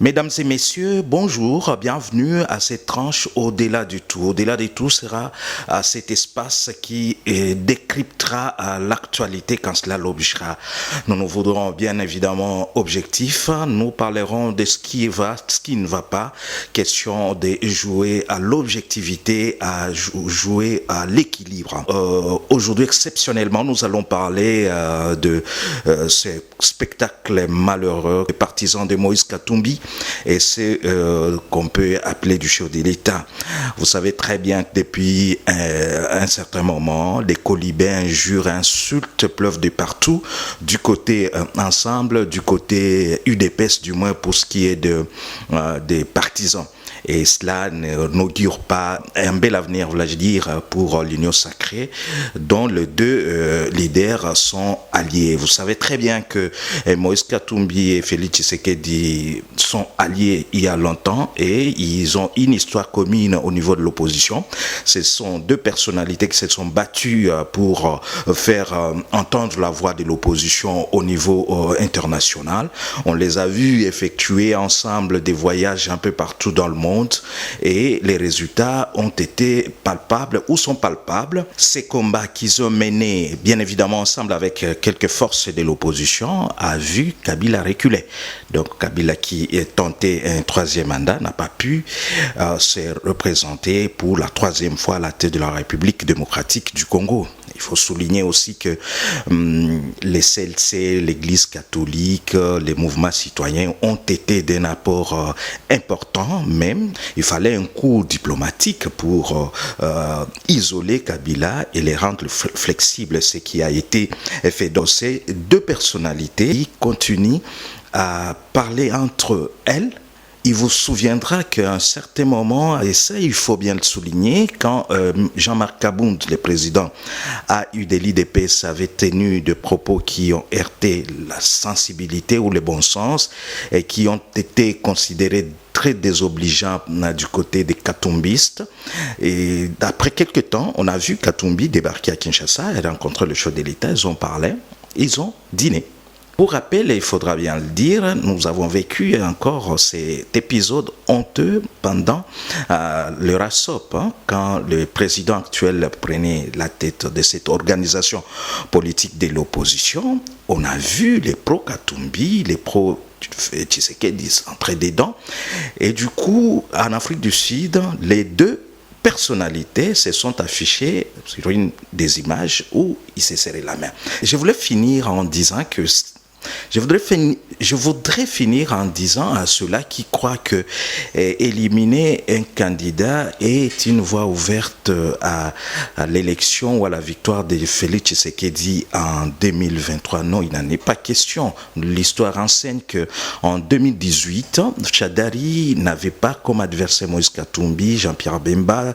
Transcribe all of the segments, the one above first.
Mesdames et messieurs, bonjour, bienvenue à cette tranche Au-delà du tout. Au-delà du tout sera cet espace qui décryptera l'actualité quand cela l'obligera. Nous nous voudrons bien évidemment objectifs. Nous parlerons de ce qui va, ce qui ne va pas. Question de jouer à l'objectivité, à jouer à l'équilibre. Aujourd'hui, exceptionnellement, nous allons parler de ce spectacle malheureux des partisans de Moïse Katumbi et c'est qu'on peut appeler du chef de l'État. Vous savez très bien que depuis un certain moment, les colibés, injures, insultes pleuvent de partout, du côté ensemble, du côté UDPS du moins pour ce qui est des partisans. Et cela n'augure pas un bel avenir, voulais-je dire, pour l'Union sacrée, dont les deux leaders sont alliés. Vous savez très bien que Moïse Katumbi et Félix Tshisekedi sont alliés il y a longtemps et ils ont une histoire commune au niveau de l'opposition. Ce sont deux personnalités qui se sont battues pour faire entendre la voix de l'opposition au niveau international. On les a vus effectuer ensemble des voyages un peu partout dans le monde et les résultats ont été palpables ou sont palpables. Ces combats qu'ils ont menés, bien évidemment ensemble avec quelques forces de l'opposition, a vu Kabila reculer. Donc Kabila qui est tenté un troisième mandat n'a pas pu se représenter pour la troisième fois à la tête de la République démocratique du Congo. Il faut souligner aussi que les CLC, l'Église catholique, les mouvements citoyens ont été d'un apport important même. Il fallait un coup diplomatique pour isoler Kabila et les rendre flexibles, ce qui a été fait. Donc ces deux personnalités qui continuent à parler entre elles. Il vous souviendra qu'à un certain moment, et ça il faut bien le souligner, quand Jean-Marc Kabound, le président, a eu des l'IDPS, avait tenu des propos qui ont heurté la sensibilité ou le bon sens et qui ont été considérés très désobligeants du côté des Katumbistes. Et après quelques temps, on a vu Katumbi débarquer à Kinshasa et rencontrer le chef de l'État, ils ont parlé, ils ont dîné. Pour rappel, il faudra bien le dire, nous avons vécu encore cet épisode honteux pendant le RASOP, quand le président actuel prenait la tête de cette organisation politique de l'opposition. On a vu les pro-Katumbi, les pro-Tshisekedi entrer dedans. Et du coup, en Afrique du Sud, les deux personnalités se sont affichées sur une des images où ils se serraient la main. Je voulais finir en disant que je voudrais finir en disant à ceux-là qui croient que éliminer un candidat est une voie ouverte à l'élection ou à la victoire de Félix Tshisekedi en 2023. Non, il n'en est pas question. L'histoire enseigne qu'en 2018, Chadari n'avait pas comme adversaire Moïse Katumbi, Jean-Pierre Bemba,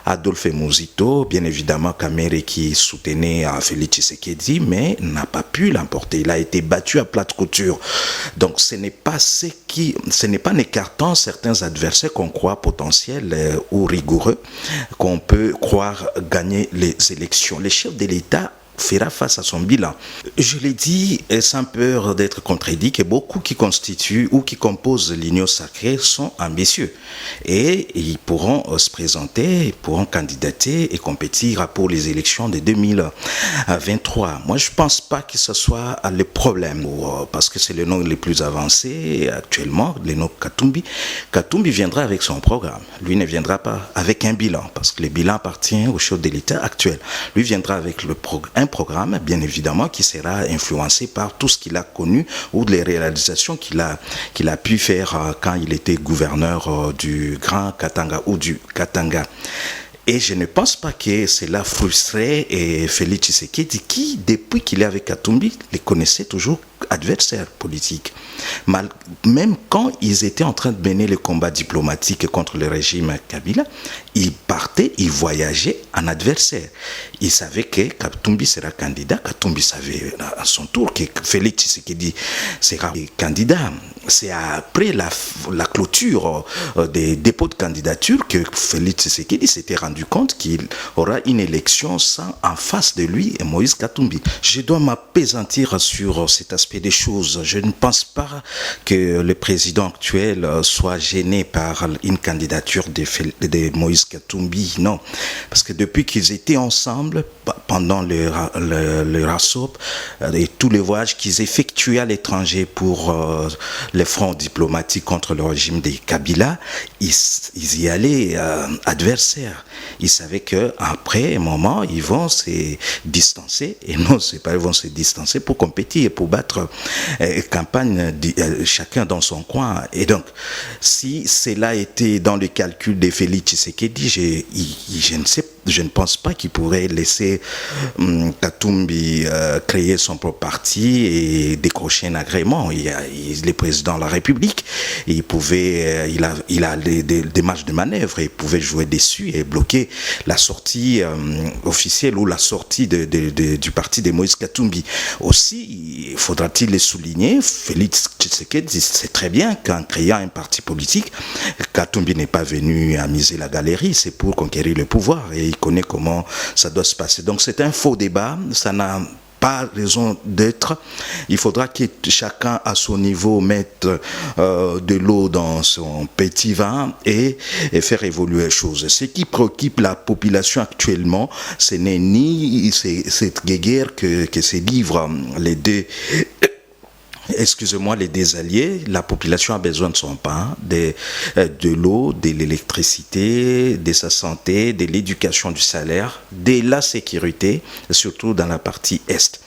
Adolphe Muzito, bien évidemment Kamere qui soutenait Félix Tshisekedi, mais n'a pas pu l'emporter. Il a été battu à plate couture. Donc ce n'est pas en écartant certains adversaires qu'on croit potentiels ou rigoureux qu'on peut croire gagner les élections. Les chefs de l'État fera face à son bilan. Je l'ai dit sans peur d'être contredit que beaucoup qui constituent ou qui composent l'Union sacrée sont ambitieux et ils pourront se présenter, ils pourront candidater et compétir pour les élections de 2023. Moi, je ne pense pas que ce soit le problème parce que c'est le nom le plus avancé actuellement, le nom Katumbi. Katumbi viendra avec son programme. Lui ne viendra pas avec un bilan parce que le bilan appartient au chef de l'État actuel. Lui viendra avec un programme, bien évidemment, qui sera influencé par tout ce qu'il a connu ou les réalisations qu'il a pu faire quand il était gouverneur du Grand Katanga ou du Katanga. Et je ne pense pas que cela frustrait Félix Tshisekedi qui, depuis qu'il est avec Katumbi, les connaissait toujours adversaires politiques. Même quand ils étaient en train de mener le combat diplomatique contre le régime Kabila, ils partaient, ils voyageaient en adversaire. Ils savaient que Katumbi sera candidat. Katumbi savait à son tour que Félix Tshisekedi sera candidat. C'est après la clôture des dépôts de candidature que Félix Tshisekedi s'était rendu compte qu'il aura une élection sans en face de lui Moïse Katumbi. Je dois m'appesantir sur cet aspect aspect des choses. Je ne pense pas que le président actuel soit gêné par une candidature de Moïse Katumbi, non. Parce que depuis qu'ils étaient ensemble, pendant le RASOP, et tous les voyages qu'ils effectuaient à l'étranger pour les fronts diplomatiques contre le régime de Kabila, ils y allaient adversaires. Ils savaient qu'après un moment, ils vont se distancer, et non, c'est pas ils vont se distancer pour compétir, pour battre campagne, chacun dans son coin. Et donc, si cela était dans le calcul de Félix Tshisekedi, je ne pense pas qu'il pourrait laisser Katumbi créer son propre parti et décrocher un agrément. Il est président de la République, et il a des marges de manœuvre, et il pouvait jouer dessus et bloquer la sortie officielle ou la sortie du parti de Moïse Katumbi. Aussi, faudra-t-il le souligner, Félix Tshisekedi sait très bien qu'en créant un parti politique, Katumbi n'est pas venu amuser la galerie, c'est pour conquérir le pouvoir, et il connaît comment ça doit se passer. Donc c'est un faux débat, ça n'a pas raison d'être. Il faudra que chacun à son niveau mette de l'eau dans son petit vin et faire évoluer les choses. Ce qui préoccupe la population actuellement, ce n'est ni cette guerre que se livrent les deux les deux alliés. La population a besoin de son pain, de l'eau, de l'électricité, de sa santé, de l'éducation, du salaire, de la sécurité, surtout dans la partie Est.